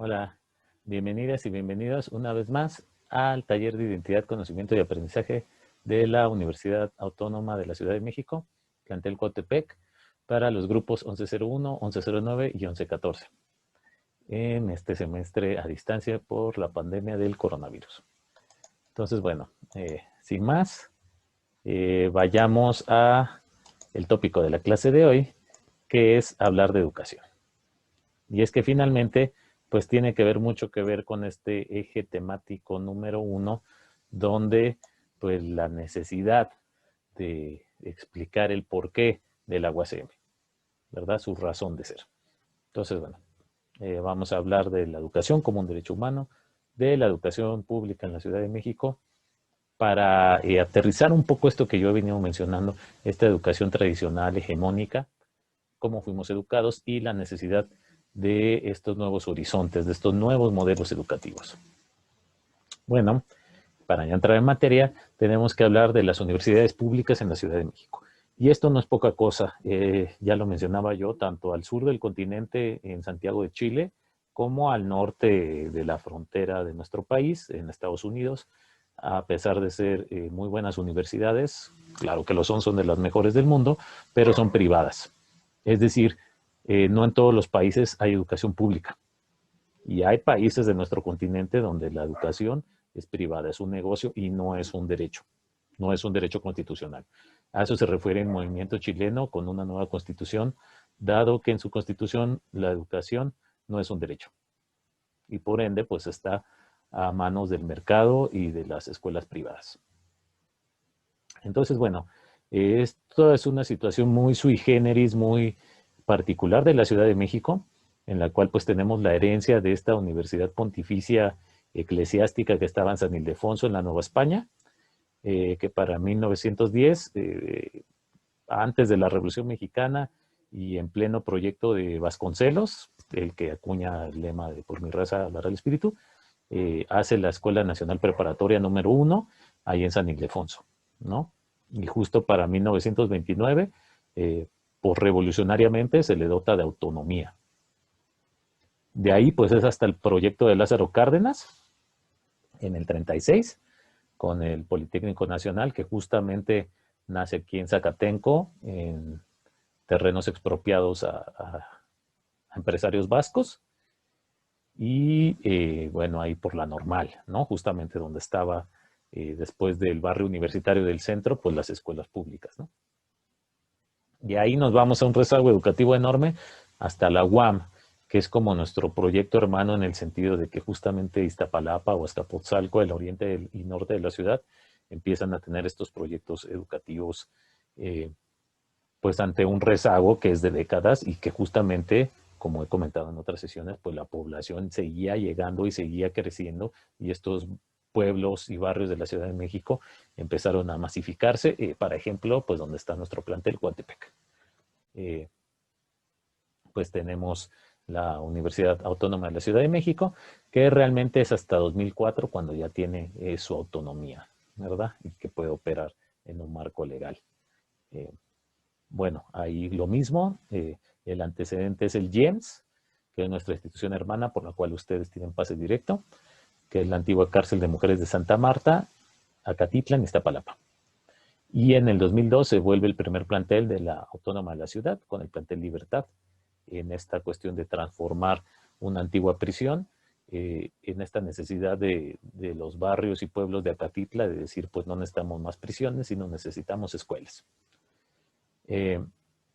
Hola, bienvenidas y bienvenidos una vez más al taller de Identidad, Conocimiento y Aprendizaje de la Universidad Autónoma de la Ciudad de México, plantel Coatepec, para los grupos 1101, 1109 y 1114, en este semestre a distancia por la pandemia del coronavirus. Entonces, bueno, sin más, vayamos a el tópico de la clase de hoy, que es hablar de educación. Y es que finalmente, pues tiene que ver mucho que ver con este eje temático número 1, donde pues la necesidad de explicar el porqué de la UACM, ¿verdad? Su razón de ser. Entonces, bueno, vamos a hablar de la educación como un derecho humano, de la educación pública en la Ciudad de México, para aterrizar un poco esto que yo he venido mencionando, esta educación tradicional, hegemónica, cómo fuimos educados y la necesidad de estos nuevos horizontes, de estos nuevos modelos educativos. Bueno, para ya entrar en materia, tenemos que hablar de las universidades públicas en la Ciudad de México. Y esto no es poca cosa, ya lo mencionaba yo, tanto al sur del continente, en Santiago de Chile, como al norte de la frontera de nuestro país, en Estados Unidos, a pesar de ser muy buenas universidades, claro que lo son de las mejores del mundo, pero son privadas. Es decir, no en todos los países hay educación pública. Y hay países de nuestro continente donde la educación es privada, es un negocio y no es un derecho. No es un derecho constitucional. A eso se refiere el movimiento chileno con una nueva constitución, dado que en su constitución la educación no es un derecho. Y por ende, pues está a manos del mercado y de las escuelas privadas. Entonces, bueno, esto es una situación muy sui generis, muy particular de la Ciudad de México, en la cual pues tenemos la herencia de esta Universidad Pontificia Eclesiástica que estaba en San Ildefonso, en la Nueva España, que para 1910, antes de la Revolución Mexicana y en pleno proyecto de Vasconcelos, el que acuña el lema de por mi raza hablará el espíritu, hace la Escuela Nacional Preparatoria número 1 ahí en San Ildefonso, ¿no? Y justo para 1929, pues revolucionariamente se le dota de autonomía. De ahí pues es hasta el proyecto de Lázaro Cárdenas en el 36, con el Politécnico Nacional, que justamente nace aquí en Zacatenco, en terrenos expropiados a empresarios vascos, y bueno, ahí por la Normal, ¿no? Justamente donde estaba después del barrio universitario del centro, pues las escuelas públicas, ¿no? Y ahí nos vamos a un rezago educativo enorme hasta la UAM, que es como nuestro proyecto hermano en el sentido de que justamente Iztapalapa o Azcapotzalco, el oriente y norte de la ciudad, empiezan a tener estos proyectos educativos pues ante un rezago que es de décadas y que justamente, como he comentado en otras sesiones, pues la población seguía llegando y seguía creciendo y estos pueblos y barrios de la Ciudad de México empezaron a masificarse, por ejemplo, pues donde está nuestro plantel, Coatepec. Pues tenemos la Universidad Autónoma de la Ciudad de México, que realmente es hasta 2004 cuando ya tiene su autonomía, ¿verdad? Y que puede operar en un marco legal. Bueno, ahí lo mismo, el antecedente es el GIEMS, que es nuestra institución hermana por la cual ustedes tienen pase directo, que es la antigua cárcel de mujeres de Santa Marta, Acatitlan, Iztapalapa. Y en el 2002 se vuelve el primer plantel de la Autónoma de la Ciudad, con el plantel Libertad, en esta cuestión de transformar una antigua prisión, en esta necesidad de los barrios y pueblos de Acatitla, de decir, pues no necesitamos más prisiones, sino necesitamos escuelas.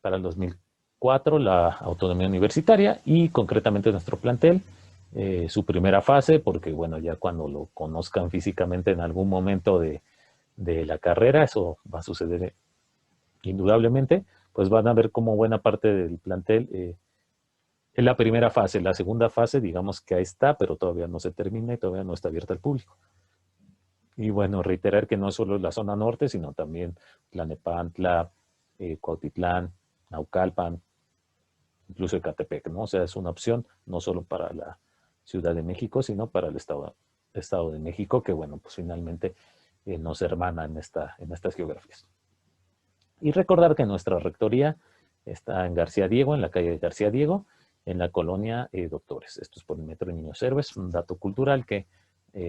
Para el 2004 la autonomía universitaria y concretamente nuestro plantel, su primera fase, porque bueno, ya cuando lo conozcan físicamente en algún momento de la carrera, eso va a suceder indudablemente, pues van a ver como buena parte del plantel en la primera fase. La segunda fase, digamos que ahí está, pero todavía no se termina y todavía no está abierta al público. Y bueno, reiterar que no solo la zona norte, sino también Tlalnepantla, Cuautitlán, Naucalpan, incluso Ecatepec, ¿no? O sea, es una opción no solo para la Ciudad de México, sino para el Estado de México, que bueno, pues finalmente nos hermana en estas geografías. Y recordar que nuestra rectoría está en García Diego, en la calle de García Diego, en la colonia Doctores. Esto es por el Metro Niños Héroes, un dato cultural que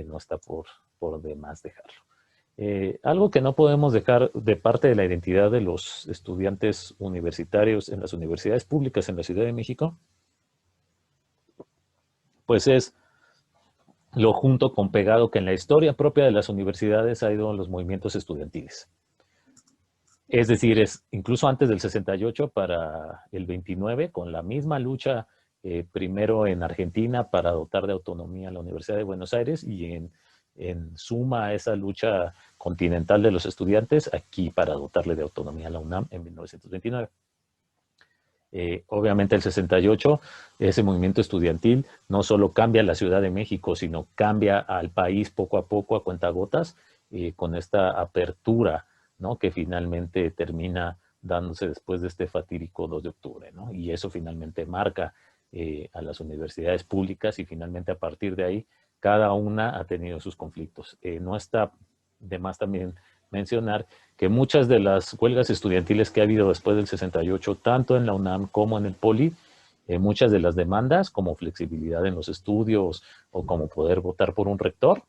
no está por demás dejarlo. Algo que no podemos dejar de parte de la identidad de los estudiantes universitarios en las universidades públicas en la Ciudad de México, pues es lo junto con pegado que en la historia propia de las universidades ha ido los movimientos estudiantiles. Es decir, incluso antes del 68 para el 29, con la misma lucha primero en Argentina para dotar de autonomía a la Universidad de Buenos Aires y en suma a esa lucha continental de los estudiantes, aquí para dotarle de autonomía a la UNAM en 1929. Obviamente el 68, ese movimiento estudiantil no solo cambia la Ciudad de México, sino cambia al país poco a poco, a cuentagotas, con esta apertura, ¿no?, que finalmente termina dándose después de este fatídico 2 de octubre, ¿no? Y eso finalmente marca a las universidades públicas y finalmente a partir de ahí cada una ha tenido sus conflictos. No está de más también mencionar que muchas de las huelgas estudiantiles que ha habido después del 68, tanto en la UNAM como en el POLI, muchas de las demandas, como flexibilidad en los estudios o como poder votar por un rector,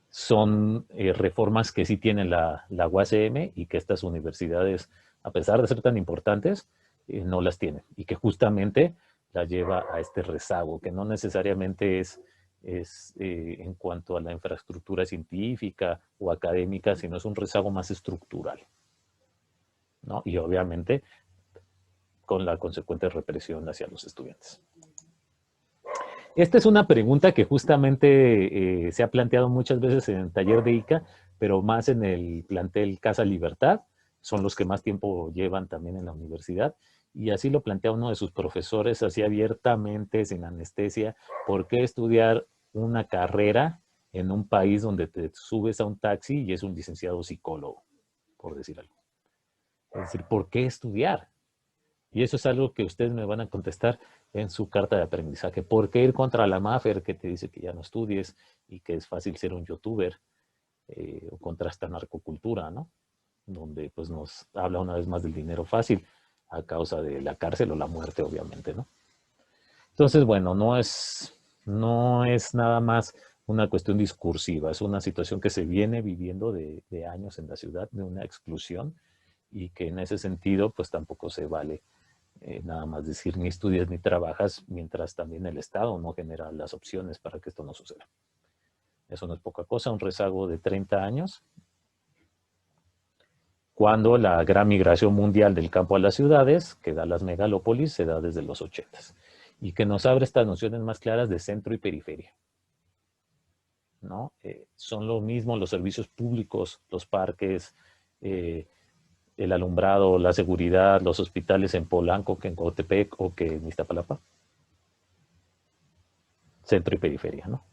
son reformas que sí tiene la UACM y que estas universidades, a pesar de ser tan importantes, no las tienen. Y que justamente la lleva a este rezago, que no necesariamente es en cuanto a la infraestructura científica o académica, sino es un rezago más estructural, ¿no? Y obviamente con la consecuente represión hacia los estudiantes. Esta es una pregunta que justamente se ha planteado muchas veces en el taller de ICA, pero más en el plantel Casa Libertad. Son los que más tiempo llevan también en la universidad. Y así lo plantea uno de sus profesores, así abiertamente, sin anestesia. ¿Por qué estudiar una carrera en un país donde te subes a un taxi y es un licenciado psicólogo, por decir algo? Es decir, ¿por qué estudiar? Y eso es algo que ustedes me van a contestar en su carta de aprendizaje. ¿Por qué ir contra la Mafer que te dice que ya no estudies y que es fácil ser un youtuber? O contra esta narcocultura, ¿no? Donde pues nos habla una vez más del dinero fácil a causa de la cárcel o la muerte, obviamente, ¿no? Entonces, bueno, no es nada más una cuestión discursiva, es una situación que se viene viviendo de años en la ciudad, de una exclusión, y que en ese sentido pues tampoco se vale nada más decir ni estudias ni trabajas, mientras también el Estado no genera las opciones para que esto no suceda. Eso no es poca cosa, un rezago de 30 años, cuando la gran migración mundial del campo a las ciudades, que da las megalópolis, se da desde los 80s, y que nos abre estas nociones más claras de centro y periferia, ¿no? Son lo mismo los servicios públicos, los parques, el alumbrado, la seguridad, los hospitales en Polanco, que en Coatepec o que en Iztapalapa. Centro y periferia, ¿no?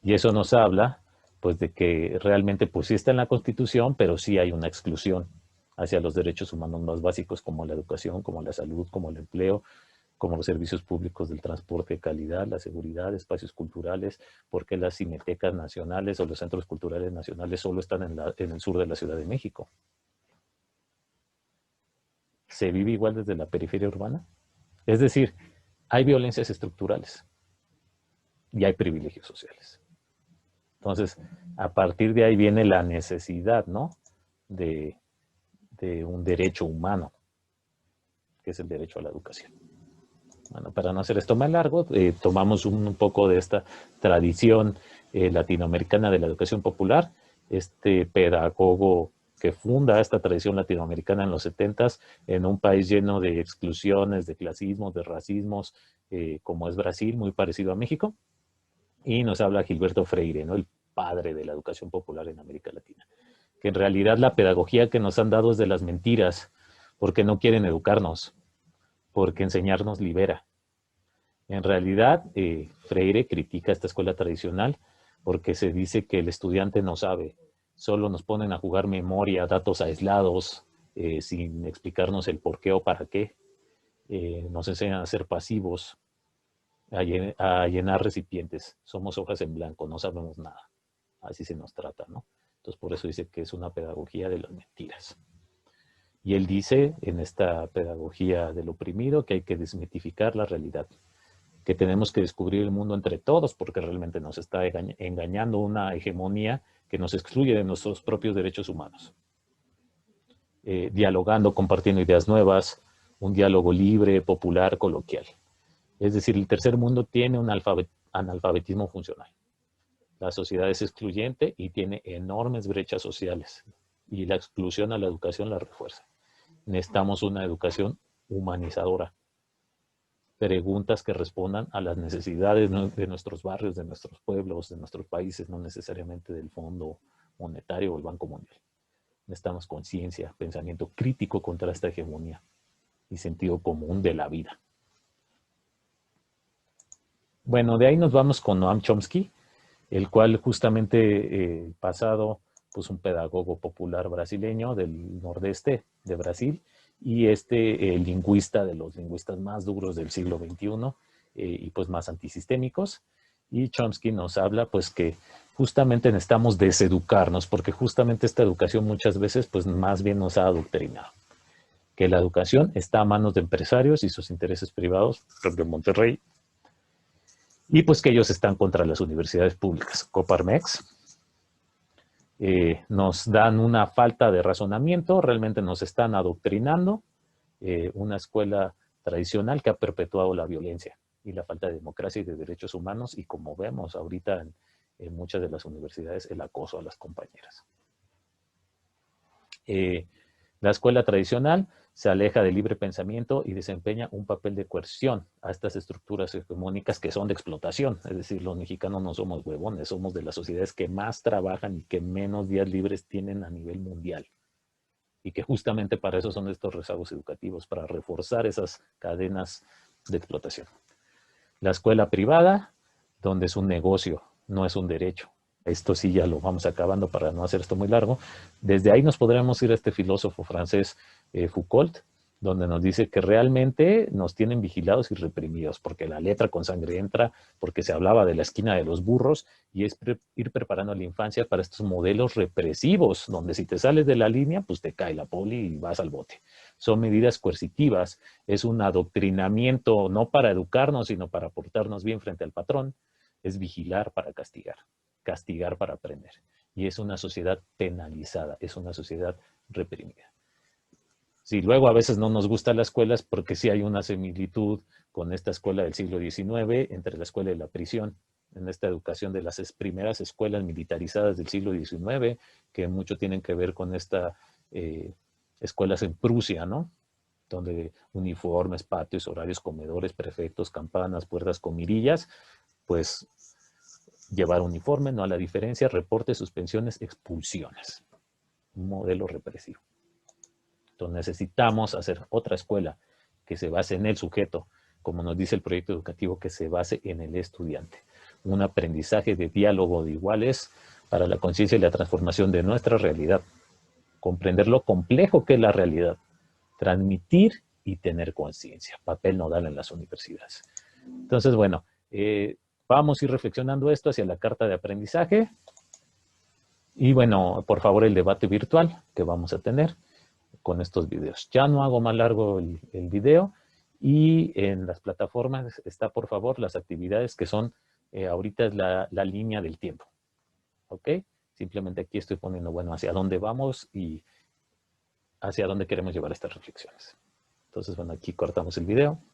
Y eso nos habla, pues, de que realmente, pues, sí está en la Constitución, pero sí hay una exclusión hacia los derechos humanos más básicos, como la educación, como la salud, como el empleo, como los servicios públicos del transporte de calidad, la seguridad, espacios culturales, porque las cinetecas nacionales o los centros culturales nacionales solo están en el sur de la Ciudad de México. ¿Se vive igual desde la periferia urbana? Es decir, hay violencias estructurales y hay privilegios sociales. Entonces, a partir de ahí viene la necesidad, ¿no?, de un derecho humano, que es el derecho a la educación. Bueno, para no hacer esto más largo, tomamos un poco de esta tradición latinoamericana de la educación popular. Este pedagogo que funda esta tradición latinoamericana en los 70s, en un país lleno de exclusiones, de clasismos, de racismos, como es Brasil, muy parecido a México. Y nos habla Gilberto Freire, ¿no?, el padre de la educación popular en América Latina. Que en realidad la pedagogía que nos han dado es de las mentiras, porque no quieren educarnos, porque enseñarnos libera. En realidad, Freire critica esta escuela tradicional porque se dice que el estudiante no sabe, solo nos ponen a jugar memoria, datos aislados, sin explicarnos el por qué o para qué. Nos enseñan a ser pasivos, a llenar recipientes. Somos hojas en blanco, no sabemos nada. Así se nos trata, ¿no? Entonces, por eso dice que es una pedagogía de las mentiras. Y él dice en esta pedagogía del oprimido que hay que desmitificar la realidad, que tenemos que descubrir el mundo entre todos porque realmente nos está engañando una hegemonía que nos excluye de nuestros propios derechos humanos. Dialogando, compartiendo ideas nuevas, un diálogo libre, popular, coloquial. Es decir, el tercer mundo tiene un analfabetismo funcional. La sociedad es excluyente y tiene enormes brechas sociales y la exclusión a la educación la refuerza. Necesitamos una educación humanizadora. Preguntas que respondan a las necesidades de nuestros barrios, de nuestros pueblos, de nuestros países, no necesariamente del Fondo Monetario o el Banco Mundial. Necesitamos conciencia, pensamiento crítico contra esta hegemonía y sentido común de la vida. Bueno, de ahí nos vamos con Noam Chomsky, el cual justamente pasado, pues un pedagogo popular brasileño del nordeste de Brasil y lingüista de los lingüistas más duros del siglo XXI y pues más antisistémicos. Y Chomsky nos habla pues que justamente necesitamos deseducarnos porque justamente esta educación muchas veces pues más bien nos ha adoctrinado. Que la educación está a manos de empresarios y sus intereses privados, por ejemplo en Monterrey, y pues que ellos están contra las universidades públicas. Coparmex nos dan una falta de razonamiento, realmente nos están adoctrinando, una escuela tradicional que ha perpetuado la violencia y la falta de democracia y de derechos humanos y como vemos ahorita en muchas de las universidades el acoso a las compañeras. La escuela tradicional se aleja del libre pensamiento y desempeña un papel de coerción a estas estructuras hegemónicas que son de explotación. Es decir, los mexicanos no somos huevones, somos de las sociedades que más trabajan y que menos días libres tienen a nivel mundial. Y que justamente para eso son estos rezagos educativos, para reforzar esas cadenas de explotación. La escuela privada, donde es un negocio, no es un derecho. Esto sí ya lo vamos acabando para no hacer esto muy largo. Desde ahí nos podremos ir a este filósofo francés Foucault, donde nos dice que realmente nos tienen vigilados y reprimidos, porque la letra con sangre entra, porque se hablaba de la esquina de los burros, y es ir preparando a la infancia para estos modelos represivos, donde si te sales de la línea, pues te cae la poli y vas al bote. Son medidas coercitivas, es un adoctrinamiento no para educarnos, sino para portarnos bien frente al patrón, es vigilar para castigar, castigar para aprender. Y es una sociedad penalizada, es una sociedad reprimida. Si luego a veces no nos gustan las escuelas, porque sí hay una similitud con esta escuela del siglo XIX, entre la escuela y la prisión, en esta educación de las primeras escuelas militarizadas del siglo XIX, que mucho tienen que ver con estas escuelas en Prusia, ¿no? Donde uniformes, patios, horarios, comedores, prefectos, campanas, puertas con mirillas, pues llevar uniforme, no a la diferencia, reportes, suspensiones, expulsiones. Un modelo represivo. Entonces necesitamos hacer otra escuela que se base en el sujeto, como nos dice el proyecto educativo, que se base en el estudiante. Un aprendizaje de diálogo de iguales para la conciencia y la transformación de nuestra realidad. Comprender lo complejo que es la realidad. Transmitir y tener conciencia. Papel nodal en las universidades. Entonces, bueno, vamos a ir reflexionando esto hacia la carta de aprendizaje. Y bueno, por favor, el debate virtual que vamos a tener con estos videos. Ya no hago más largo el video y en las plataformas está, por favor, las actividades que son, ahorita es la línea del tiempo. ¿Ok? Simplemente aquí estoy poniendo, bueno, hacia dónde vamos y hacia dónde queremos llevar estas reflexiones. Entonces, bueno, aquí cortamos el video.